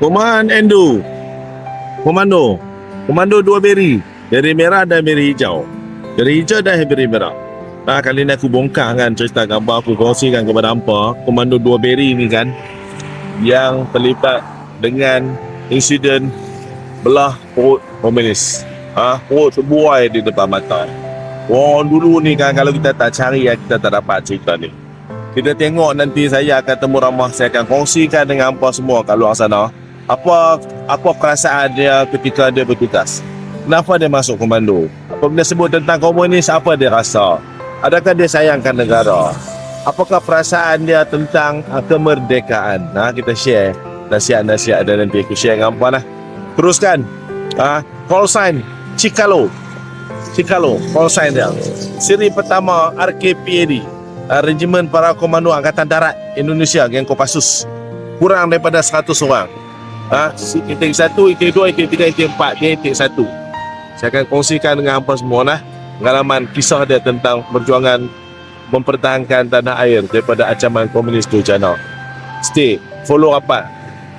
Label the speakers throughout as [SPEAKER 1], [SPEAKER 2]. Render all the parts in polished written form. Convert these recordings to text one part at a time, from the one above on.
[SPEAKER 1] Command Endo. Komando. Komando 2 beri. Beri merah dan beri hijau. Beri hijau dan beri merah. Nah, kali ni aku bongkar kan cerita gambar aku kongsikan kepada hampa. Komando 2 beri ni kan yang terlibat dengan insiden belah perut komunis. Perut terbuai di depan mata. Dulu ni kan kalau kita tak cari kita tak dapat cerita ni. Kita tengok nanti saya akan temu ramah, saya akan kongsikan dengan hampa semua kat luar sana. Apa perasaan dia ketika dia bertugas. Kenapa dia masuk komando? Apabila sebut tentang komunis, apa dia rasa? Adakah dia sayangkan negara? Apakah perasaan dia tentang kemerdekaan? Kita share nasihat-nasihat dan nanti aku share dengan hampa lah. Teruskan. Call sign Cikalo, call sign dia. Siri pertama RKPAD, Regimen Para Komando Angkatan Darat Indonesia, Geng Kopassus. Kurang daripada 100 orang. Intake 1, intake 2, intake 3, intake 4, intake 1. Saya akan kongsikan dengan hampa semua lah pengalaman kisah dia tentang perjuangan mempertahankan tanah air daripada ancaman komunis durjana. Stay, follow rapat.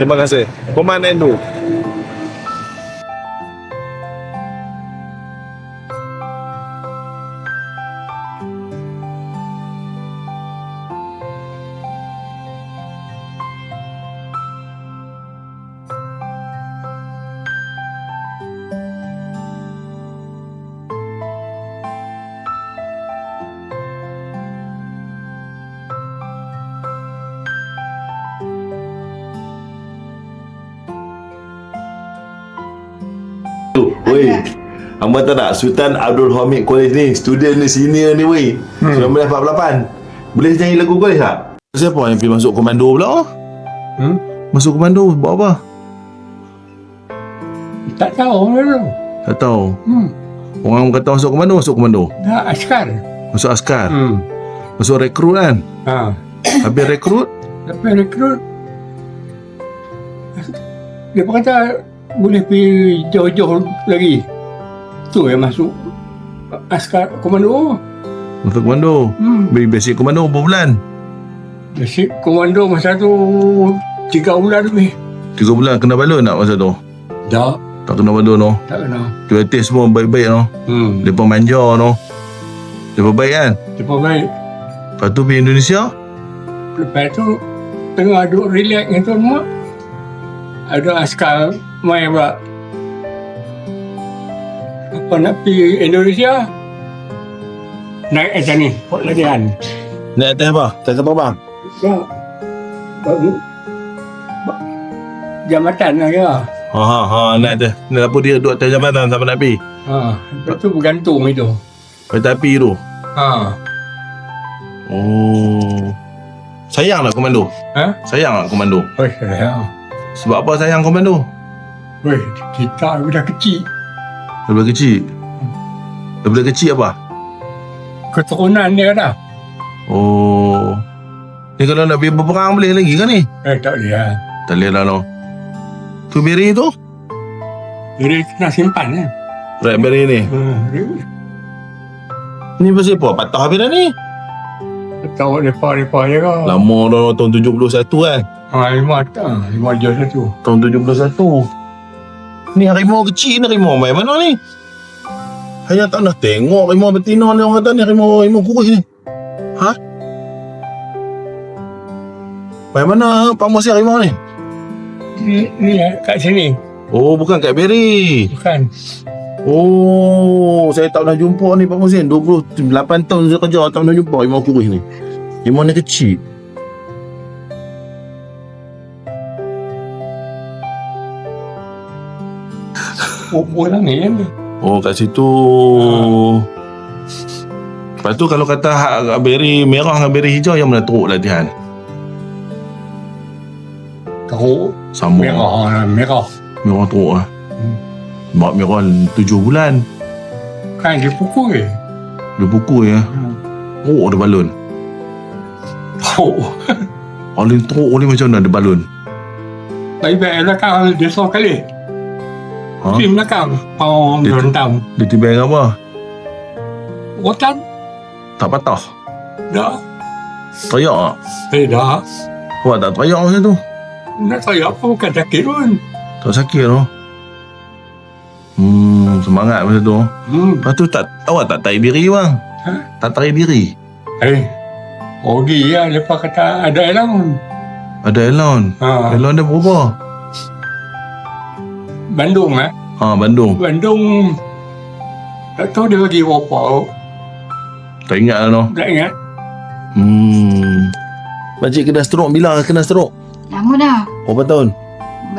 [SPEAKER 1] Terima kasih. Command Endo.
[SPEAKER 2] Woi, hamba tak nak Sultan Abdul Hamid College ni, student ni senior ni woi. 1948. Boleh nyanyi lagu college tak?
[SPEAKER 1] Siapa yang pergi masuk komando pula? Masuk komando buat apa?
[SPEAKER 3] Tak tahu dulu.
[SPEAKER 1] Tak tahu. Orang kata masuk komando.
[SPEAKER 3] Dah askar.
[SPEAKER 1] Masuk askar. Masuk rekrut kan? Habis rekrut?
[SPEAKER 3] Dia kata boleh pergi jauh-jauh lagi. Tu yang masuk askar komando.
[SPEAKER 1] Masuk komando. Beri basic komando berapa bulan?
[SPEAKER 3] Basic komando masa tu 3 bulan lebih.
[SPEAKER 1] 3 bulan kena balon tak masa tu?
[SPEAKER 3] Tak.
[SPEAKER 1] Tak kena balon no.
[SPEAKER 3] Tak kena.
[SPEAKER 1] Kualitas semua baik-baik no. Depa manja no. Depa baik kan?
[SPEAKER 3] Depa baik.
[SPEAKER 1] Lepas tu pergi Indonesia?
[SPEAKER 3] Lepas tu tengah duduk relax dengan tu semua. Ada askar main pula. Apa nak pergi Indonesia? Naik atas ni, buat latihan.
[SPEAKER 1] Naik atas apa? Atas kapal bang?
[SPEAKER 3] Ya. Jambatan lah ya.
[SPEAKER 1] Naik atas. Naik apa dia duduk atas jambatan sampai nak pergi?
[SPEAKER 3] Lepas tu bergantung itu.
[SPEAKER 1] Kereta api tu? Sayang tak komando? Sayang tak komando?
[SPEAKER 3] Sayang.
[SPEAKER 1] Sebab apa sayang komando?
[SPEAKER 3] Kita dah kecil.
[SPEAKER 1] Daripada kecil apa?
[SPEAKER 3] Keturunan dia dah.
[SPEAKER 1] Ni kalau nak pergi berperang boleh lagi kan ni?
[SPEAKER 3] Tak boleh lah.
[SPEAKER 1] Tak boleh lah no. Tu beri tu?
[SPEAKER 3] Beri kena simpan kan?
[SPEAKER 1] Right beri ni? Ni pasal apa? Patah habis dah ni?
[SPEAKER 3] Tahu lepas je kau.
[SPEAKER 1] Lama dah tahun 71 kan?
[SPEAKER 3] 5 je satu.
[SPEAKER 1] Tahun 71. Ni harimau kecil ni, harimau main mana ni? Hanya tak nak tengok harimau betina ni, orang kata ni harimau kurus ni. Main mana Pak Musi harimau ni?
[SPEAKER 3] Ni kat sini.
[SPEAKER 1] Bukan kat Beri.
[SPEAKER 3] Bukan.
[SPEAKER 1] Saya tak pernah jumpa ni Pak Musin. 28 tahun saya kerja tak pernah jumpa harimau kurus ni. Harimau ni kecil.
[SPEAKER 3] Orang ni kan.
[SPEAKER 1] Kat situ. Lepas tu kalau kata beri merah dengan beri hijau, yang mana teruk latihan?
[SPEAKER 3] Teruk.
[SPEAKER 1] Sama.
[SPEAKER 3] Merah.
[SPEAKER 1] Merah teruk lah. Mak merah 7 bulan.
[SPEAKER 3] Kan dia pukul ke?
[SPEAKER 1] Dia pukul ya. Teruk ada balon.
[SPEAKER 3] Teruk.
[SPEAKER 1] Paling teruk ni macam mana ada balon?
[SPEAKER 3] Baik-baik belakang dia seorang kali. Tim belakang. Dia rentam.
[SPEAKER 1] Dia tiba dengan apa?
[SPEAKER 3] Rotan.
[SPEAKER 1] Tak patah?
[SPEAKER 3] Dah.
[SPEAKER 1] Teriak tak?
[SPEAKER 3] Dah.
[SPEAKER 1] Awak tak teriak macam tu?
[SPEAKER 3] Nak saya apa bukan sakit pun.
[SPEAKER 2] Tak sakit tu. Semangat masa tu. Lepas tu awak tak tarik diri bang?
[SPEAKER 3] Ha?
[SPEAKER 2] Tak tarik diri?
[SPEAKER 3] Pergi lah. Lepas kata ada allowance.
[SPEAKER 2] Ada Elon.
[SPEAKER 3] Ha.
[SPEAKER 2] Elon dia berapa?
[SPEAKER 3] Bandung lah.
[SPEAKER 2] Bandung.
[SPEAKER 3] Bandung. Tak tahu dia bagi berapa.
[SPEAKER 2] Tak ingat lah no.
[SPEAKER 3] Tak ingat.
[SPEAKER 2] Makcik kena stroke bila kena stroke?
[SPEAKER 4] Lama dah.
[SPEAKER 2] Berapa tahun?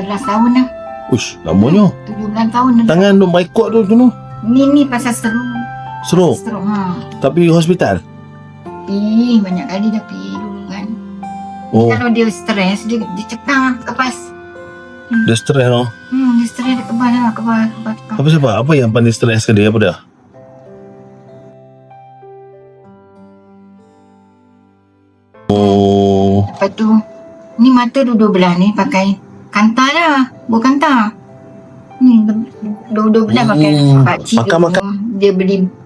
[SPEAKER 4] 11 tahun dah.
[SPEAKER 2] Ush, lamanya.
[SPEAKER 4] 17 tahun dah.
[SPEAKER 2] Tangan duk baikot tu tu.
[SPEAKER 4] Ni pasal stroke.
[SPEAKER 2] Stroke.
[SPEAKER 4] Stroke,
[SPEAKER 2] Tapi hospital.
[SPEAKER 4] Banyak kali dah pergi dulu kan.
[SPEAKER 2] Oh,
[SPEAKER 4] Kalau dia stres, dia cekang kepas.
[SPEAKER 2] dia stres no.
[SPEAKER 4] Dia stres dia kebal lah. Kebal.
[SPEAKER 2] Apa sebab? Apa yang paling stres ke dia? Apa dah? Oh.
[SPEAKER 4] Lepas tu, ni mata dua-dua belah ni pakai kantar dah. Bukan kantar. Ni dua-dua belah pakai pakcik
[SPEAKER 2] Makan,
[SPEAKER 4] dulu.
[SPEAKER 2] makan.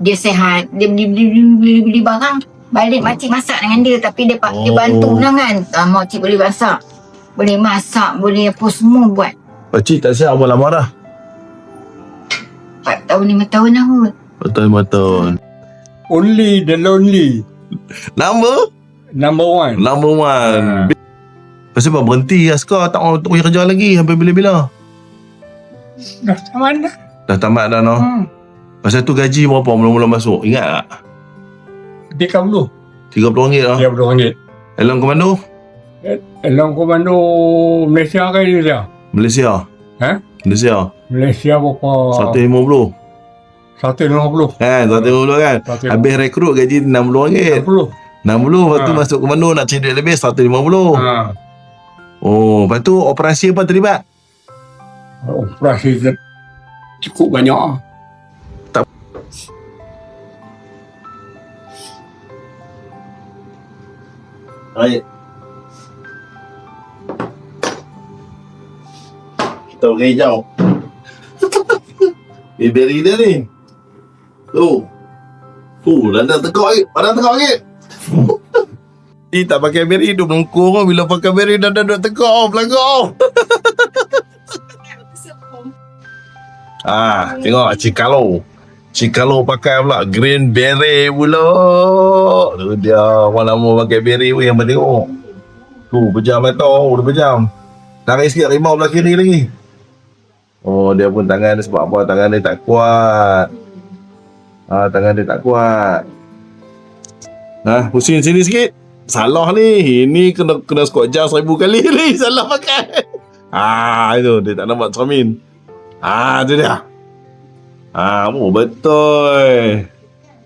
[SPEAKER 4] Dia sehat. Dia beli barang. Balik makcik masak dengan dia. Tapi dia bantu lah kan. Makcik boleh masak. Boleh masak. Boleh apa semua buat.
[SPEAKER 2] Pakcik tak siap apa lama dah?
[SPEAKER 4] 4 tahun 5 tahun dah kot.
[SPEAKER 2] Betul, 5 tahun.
[SPEAKER 3] Only the lonely.
[SPEAKER 2] Number
[SPEAKER 3] Number 1.
[SPEAKER 2] 1. Lepas tu berhenti askar. Tak mau pergi kerja lagi. Sampai bila-bila?
[SPEAKER 3] Dah sama dah.
[SPEAKER 2] Dah tamat dah no. Masa tu gaji berapa mula-mula masuk? Ingat tak?
[SPEAKER 3] 30.
[SPEAKER 2] RM30 lah.
[SPEAKER 3] RM30.
[SPEAKER 2] Elon Komando?
[SPEAKER 3] Elong komando Malaysia ke Indonesia?
[SPEAKER 2] Malaysia.
[SPEAKER 3] Ha?
[SPEAKER 2] Malaysia.
[SPEAKER 3] Malaysia berapa?
[SPEAKER 2] 150.
[SPEAKER 3] 150.
[SPEAKER 2] Kan? 150 kan?
[SPEAKER 3] 150.
[SPEAKER 2] Habis rekrut gaji RM60.
[SPEAKER 3] 60.
[SPEAKER 2] 60. Lepas tu masuk komando nak cari duit lebih 150. Oh, lepas tu operasi apa terlibat?
[SPEAKER 3] Operasi cukup banyak.
[SPEAKER 2] Baik. Kita pakai hijau. Beri dia ni. Dah tekak lagi. Padahal tekak lagi. Dia tak pakai beri, duk melengkung. Bila pakai beri, dah duk tekak. Pelagak. Tengok Cikalo pakai pula green beret pula. Tu dia orang lama pakai beret weh yang tengok. Tu pejam mata, dia pejam. Tarik sikit rimau belah kiri lagi. Oh, dia pun tangan dia sebab apa? Tangan dia tak kuat. Tangan dia tak kuat. Pusing sini sikit. Salah ni. Ini kena squat jar 1000 kali ni. Salah pakai. Itu dia tak nampak cermin. Tu dia. Betul.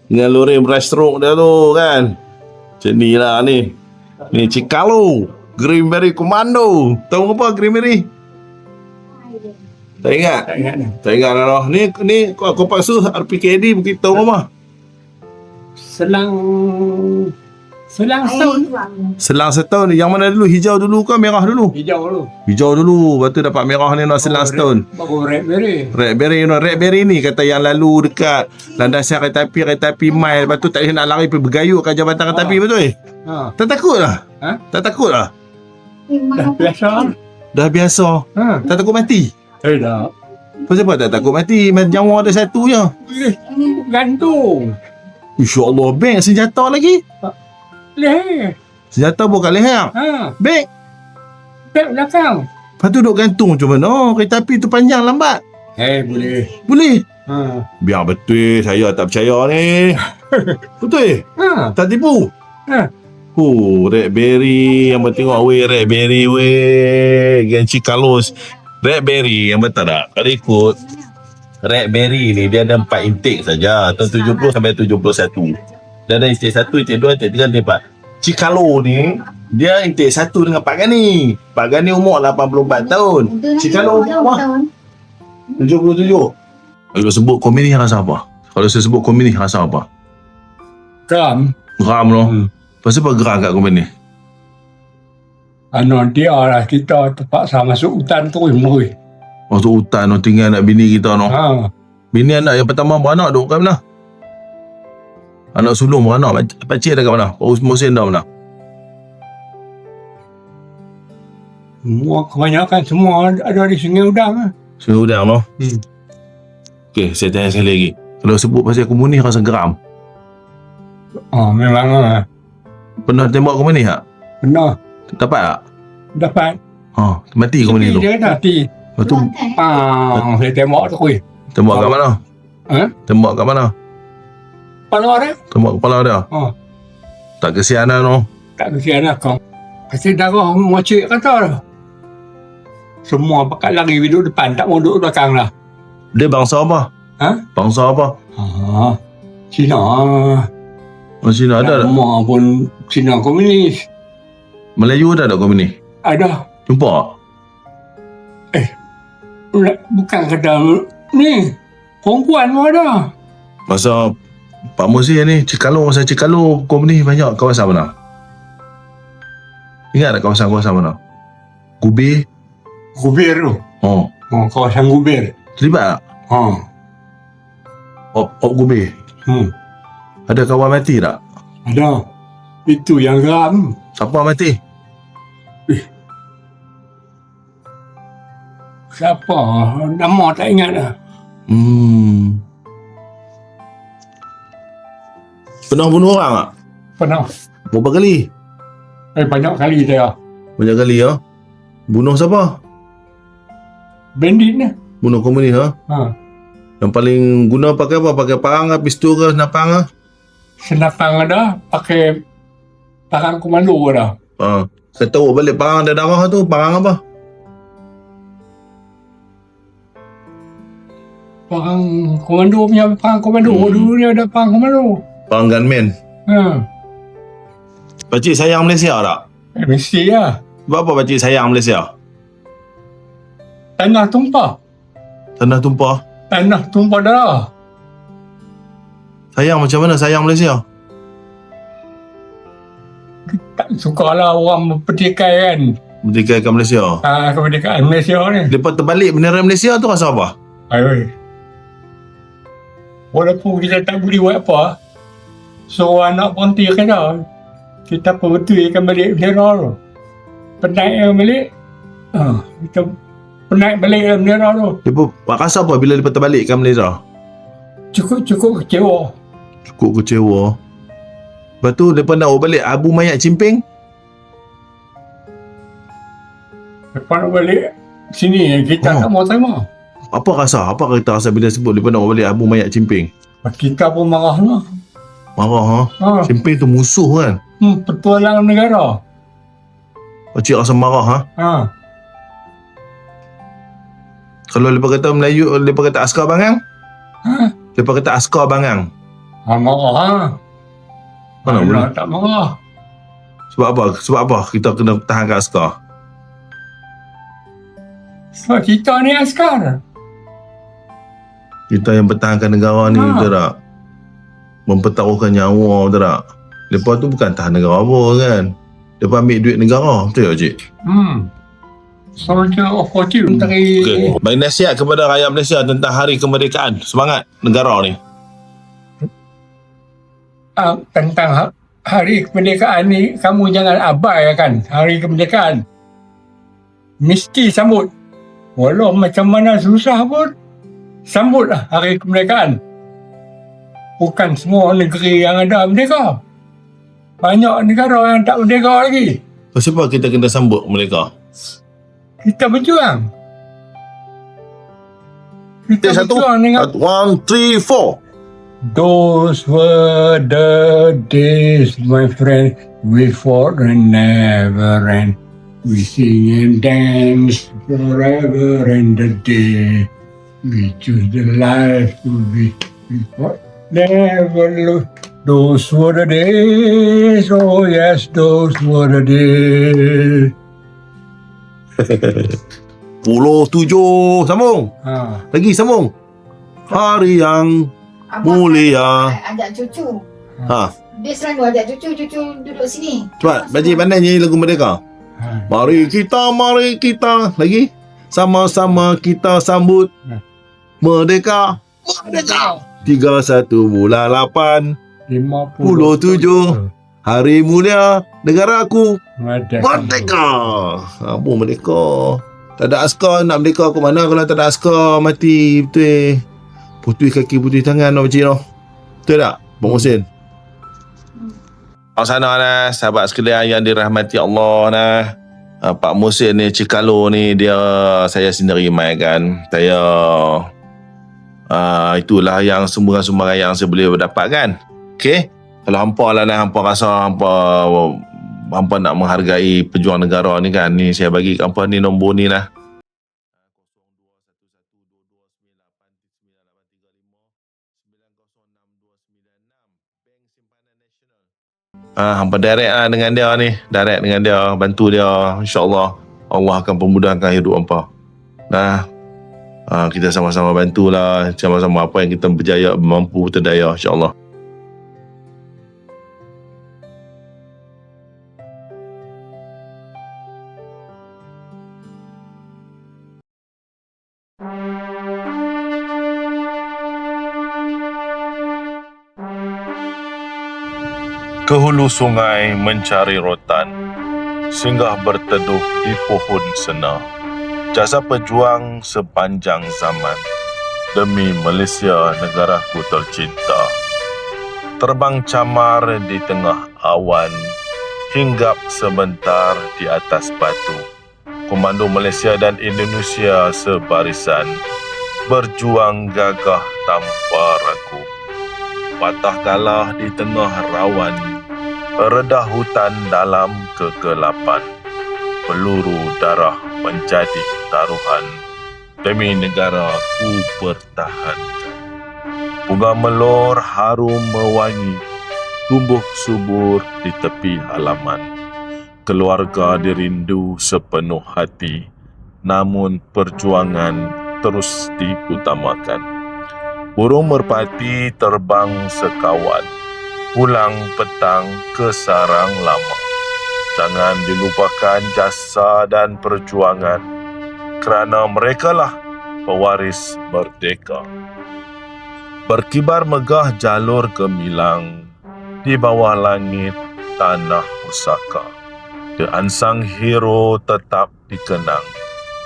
[SPEAKER 2] Dengan loreng breaststroke dia tu kan. Macam ni lah ni. Ni Cikalo Green Beret Commando. Tahu apa Green Beret? Tak ingat? Tak ingat dah. Ni kau paksa RPKD Bukit Tahu apa?
[SPEAKER 3] Selang setahun.
[SPEAKER 2] Selang setahun. Yang mana dulu? Hijau dulu ke merah dulu?
[SPEAKER 3] Hijau dulu.
[SPEAKER 2] Hijau dulu. Lepas tu dapat merah ni nak selang setahun.
[SPEAKER 3] Baru red beret.
[SPEAKER 2] Red Beret ni kata yang lalu dekat landasan kereta api mile. Lepas tu tak boleh nak lari pergi bergayut kat jabatan kereta api, betul? Tak takut lah? Tak takut lah?
[SPEAKER 3] Dah biasa.
[SPEAKER 2] Dah biasa. Tak takut mati?
[SPEAKER 3] Dah.
[SPEAKER 2] Kenapa tak takut mati? Nyawa ada satu je.
[SPEAKER 3] Gantung.
[SPEAKER 2] InsyaAllah. Beg senjata lagi?
[SPEAKER 3] Leher.
[SPEAKER 2] Senjata bukan leher. Beg?
[SPEAKER 3] Beg belakang.
[SPEAKER 2] Lepas tu duduk gantung macam mana? Kereta api tu panjang lambat.
[SPEAKER 3] Boleh.
[SPEAKER 2] Boleh? Biar betul. Saya tak percaya ni. Betul? Tak tipu? Red Berry. Yang tengok weh Red Berry weh. Genci Carlos. Red Berry yang betul tak? Kalau ikut Red Berry ni dia ada 4 intake saja. Tahun 70 sampai 71. Dia ada intake 1, intake 2, intake 3, intake 4. Cikalo ni dia intake 1 dengan Pak Gani. Pak Gani umur 84 tahun. Cikalo umur 77. Kalau sebut komedi rasa apa? Kalau saya sebut komedi rasa apa?
[SPEAKER 3] Geram.
[SPEAKER 2] Geram loh. Pasal apa geram kat komedi?
[SPEAKER 3] Dia lah kita terpaksa masuk hutan tu mui.
[SPEAKER 2] Masuk hutan no, tinggal nak bini kita no. Bini anak yang pertama beranak duk kat mana? Anak sulung beranak. Pakcik dah kat mana? Pak Musin dah mana?
[SPEAKER 3] Semua kebanyakan semua ada di Sungai Udang lah.
[SPEAKER 2] Sungai Udang no.
[SPEAKER 3] Hmm.
[SPEAKER 2] Okey, saya tanya sekali lagi. Kalau sebut pasal komunis rasa geram.
[SPEAKER 3] Memang lah.
[SPEAKER 2] Pernah tembak komunis tak?
[SPEAKER 3] Benar.
[SPEAKER 2] Dapat tak?
[SPEAKER 3] Dapat.
[SPEAKER 2] Mati komunis tu.
[SPEAKER 3] Dia kata mati.
[SPEAKER 2] Lepas tu
[SPEAKER 3] Saya tembak tu kuih.
[SPEAKER 2] tembak kat mana? Tembak kat mana?
[SPEAKER 3] Kepala dia.
[SPEAKER 2] Tembak kepala dia. Tak kesian lah no.
[SPEAKER 3] Tak kesian lah kau. Kasi darah macik kata dah. Semua pakat lari duduk depan. Tak mau duduk belakang lah.
[SPEAKER 2] Dia bangsa apa? Bangsa apa?
[SPEAKER 3] Cina.
[SPEAKER 2] Cina ada tak?
[SPEAKER 3] Semua pun Cina komunis.
[SPEAKER 2] Melayu ada tak komunis?
[SPEAKER 3] Ada.
[SPEAKER 2] Jumpa tak?
[SPEAKER 3] Bukan kata ni. Perempuan pun ada.
[SPEAKER 2] Masa Pak Musi ni, masa Cikalu komunis banyak kawasan mana? Ingat tak kawasan-kawasan mana? Gubir?
[SPEAKER 3] Gubir tu. Kawasan Gubir.
[SPEAKER 2] Terlibat tak? Op Gubir? Ada kawan mati tak?
[SPEAKER 3] Ada. Itu yang geram.
[SPEAKER 2] Siapa mati?
[SPEAKER 3] Siapa? Nama tak ingat dah.
[SPEAKER 2] Pernah bunuh orang tak?
[SPEAKER 3] Pernah.
[SPEAKER 2] Berapa kali?
[SPEAKER 3] Banyak kali dia.
[SPEAKER 2] Banyak kali ya? Bunuh siapa?
[SPEAKER 3] Bandit ni.
[SPEAKER 2] Bunuh komunis ha? Yang paling guna pakai apa? Pakai parang ke? Pistol ke? Senapang ke?
[SPEAKER 3] Senapang ada. Pakai parang komando ada.
[SPEAKER 2] Saya tahu balik parang ada darah tu. Parang apa?
[SPEAKER 3] Parang komando punya parang komando. Dulu ni ada parang komando.
[SPEAKER 2] Parang gunman. Pakcik sayang Malaysia tak?
[SPEAKER 3] Mesti lah.
[SPEAKER 2] Sebab apa pakcik sayang Malaysia?
[SPEAKER 3] Tanah tumpah.
[SPEAKER 2] Tanah tumpah.
[SPEAKER 3] Tanah tumpah darah.
[SPEAKER 2] Sayang macam mana sayang Malaysia?
[SPEAKER 3] Tak suka lah orang mempertikai kan.
[SPEAKER 2] Merdekakan Malaysia.
[SPEAKER 3] Kemerdekaan Malaysia ni.
[SPEAKER 2] Lepas terbalik bendera Malaysia tu rasa apa?
[SPEAKER 3] Walaupun kita tak boleh buat apa, so anak berhenti kena. Kita perbetuikan balik bendera tu. Penaikkan balik. Kita penaik balik bendera tu.
[SPEAKER 2] Lepas rasa apa bila lepas terbalikkan Malaysia?
[SPEAKER 3] Cukup kecewa.
[SPEAKER 2] Cukup kecewa. Lepas tu lepas nak balik abu mayat cimping.
[SPEAKER 3] Lepas nak balik sini kita tak mau terima.
[SPEAKER 2] Apa rasa? Apa kita rasa bila sebut lepas nak balik abu mayat cimping?
[SPEAKER 3] Kita pun marah lah.
[SPEAKER 2] Marah Cimping tu musuh kan?
[SPEAKER 3] Petualang negara.
[SPEAKER 2] Pakcik rasa marah Kalau lepas kata Melayu, lepas kata askar bangang? Lepas kata askar bangang?
[SPEAKER 3] Marah
[SPEAKER 2] Mana boleh?
[SPEAKER 3] Tak marah.
[SPEAKER 2] Sebab apa kita kena tahankan askar?
[SPEAKER 3] Sebab kita ni askar.
[SPEAKER 2] Kita yang pertahankan negara ni, betul tak? Mempertaruhkan nyawa, betul tak? Lepas tu bukan tahan negara apa kan? Lepas ambil duit negara, betul tak cik?
[SPEAKER 3] Soldier of Fortune.
[SPEAKER 2] Okay. Bagi nasihat kepada rakyat Malaysia tentang hari kemerdekaan, semangat negara ni.
[SPEAKER 3] Tentang hari kemerdekaan ni, kamu jangan abaikan hari kemerdekaan. Mesti sambut. Walau macam mana susah pun, sambutlah hari kemerdekaan. Bukan semua negeri yang ada merdeka. Banyak negara yang tak merdeka lagi.
[SPEAKER 2] Kenapa kita kena sambut mereka?
[SPEAKER 3] Kita berjuang. Kita berjuang dengan
[SPEAKER 2] 1, 2, 3, 4.
[SPEAKER 3] Those were the days, my friend. We fought and never ran. We sing and dance forever and a day. We choose the life to be. We fought, never lose. Those were the days. Oh yes, those were the days.
[SPEAKER 2] Pulau 7. Sambung. Lagi sambung. Hari yang mulia.
[SPEAKER 4] Ajak cucu.
[SPEAKER 2] Ha.
[SPEAKER 4] Dia selalu ajak cucu duduk sini.
[SPEAKER 2] Cepat, Pakcik pandai nyanyi lagu Merdeka. Mari kita. Lagi. Sama-sama kita sambut Merdeka. Merdeka. 31 bulan 8. 57. Hari mulia negara aku
[SPEAKER 3] Merdeka.
[SPEAKER 2] merdeka. Apa merdeka? Tak ada askar, nak merdeka ke mana kalau tak ada askar, mati betul. Putih kaki, putih tangan nak macam tu. Betul tak, Bang Muhsin? Sana lah, sahabat sekalian yang dirahmati Allah nah. Pak Muhsin ni, Cikalo ni, dia saya sendiri mainkan. Saya itulah yang sumbangan-sumbangan yang saya boleh dapatkan. Okey? Kalau hampa lah nah, hampa rasa hampa nak menghargai pejuang negara ni kan, ni saya bagi kat hampa ni nombor ni lah. Hampa direct lah dengan dia ni, direct dengan dia, bantu dia, insyaAllah Allah akan pemudahkan hidup hampa. Nah, kita sama-sama bantulah, sama-sama apa yang kita berjaya, mampu terdaya, insyaAllah. Ke hulu sungai mencari rotan, singgah berteduh di pohon sena. Jasa pejuang sepanjang zaman, demi Malaysia negaraku tercinta. Terbang camar di tengah awan, hinggap sebentar di atas batu. Komando Malaysia dan Indonesia sebarisan, berjuang gagah tanpa ragu. Patah kalah di tengah rawan, redah hutan dalam kegelapan. Peluru darah menjadi taruhan, demi negara ku pertahankan. Bunga melor harum mewangi, tumbuh subur di tepi halaman. Keluarga dirindu sepenuh hati, namun perjuangan terus diutamakan. Burung merpati terbang sekawan, pulang petang ke sarang lama. Jangan dilupakan jasa dan perjuangan, kerana merekalah pewaris merdeka. Berkibar megah jalur gemilang, di bawah langit tanah pusaka. The unsung hero tetap dikenang,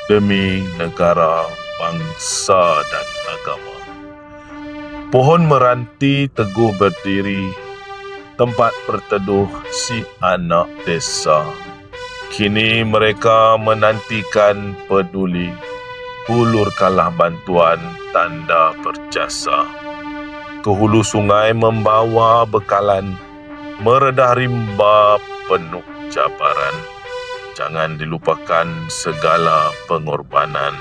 [SPEAKER 2] demi negara, bangsa dan agama. Pohon meranti teguh berdiri, tempat berteduh si anak desa. Kini mereka menantikan peduli, hulurkanlah bantuan tanda berjasa. Ke hulu sungai membawa bekalan, meredah rimba penuh cabaran. Jangan dilupakan segala pengorbanan,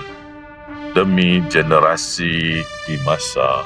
[SPEAKER 2] demi generasi di masa